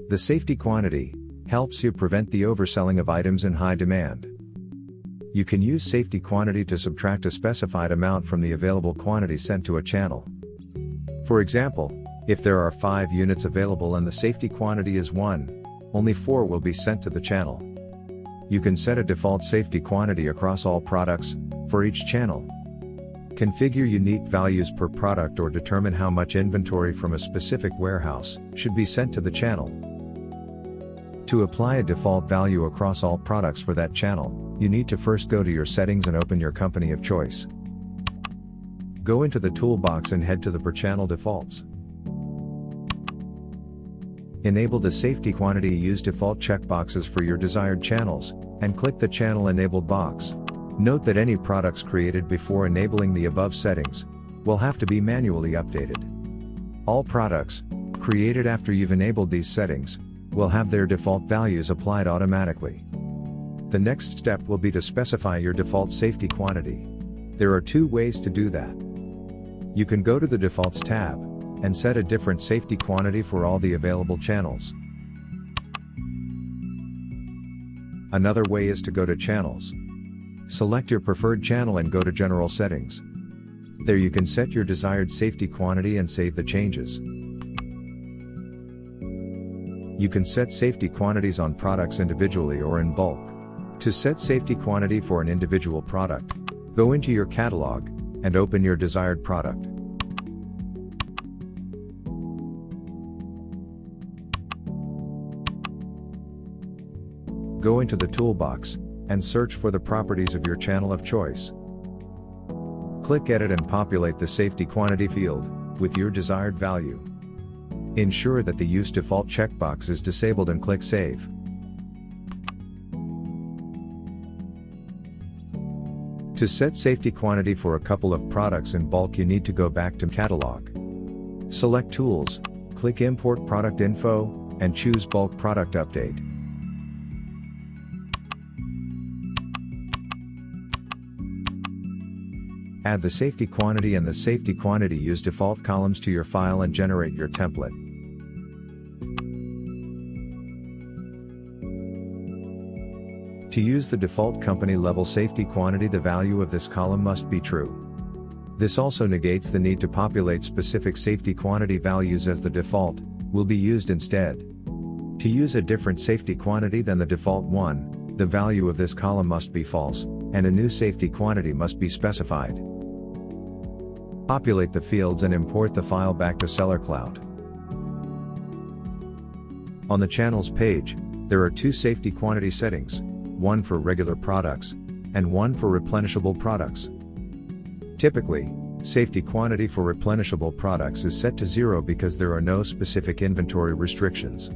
The safety quantity helps you prevent the overselling of items in high demand. You can use safety quantity to subtract a specified amount from the available quantity sent to a channel. For example, if there are 5 units available and the safety quantity is 1, only 4 will be sent to the channel. You can set a default safety quantity across all products, for each channel. Configure unique values per product or determine how much inventory from a specific warehouse should be sent to the channel. To apply a default value across all products for that channel, you need to first go to your settings and open your company of choice. Go into the toolbox and head to the per channel defaults. Enable the Safety Qty Use Default checkboxes for your desired channels, and click the Channel Enabled box. Note that any products created before enabling the above settings will have to be manually updated. All products created after you've enabled these settings will have their default values applied automatically. The next step will be to specify your default safety quantity. There are 2 ways to do that. You can go to the Defaults tab and set a different safety quantity for all the available channels. Another way is to go to Channels. Select your preferred channel and go to General Settings. There you can set your desired safety quantity and save the changes. You can set safety quantities on products individually or in bulk. To set safety quantity for an individual product, go into your catalog and open your desired product. Go into the toolbox and search for the properties of your channel of choice. Click Edit and populate the safety quantity field with your desired value. Ensure that the Use Default checkbox is disabled and click Save. To set safety quantity for a couple of products in bulk, you need to go back to Catalog. Select Tools, click Import Product Info, and choose Bulk Product Update. Add the safety quantity and the Safety Qty Use Default columns to your file and generate your template. To use the default company level safety quantity, the value of this column must be true. This also negates the need to populate specific safety quantity values, as the default will be used instead. To use a different safety quantity than the default one, the value of this column must be false, and a new safety quantity must be specified. Populate the fields and import the file back to Sellercloud. On the Channels page, there are 2 safety quantity settings, one for regular products, and one for replenishable products. Typically, safety quantity for replenishable products is set to 0 because there are no specific inventory restrictions.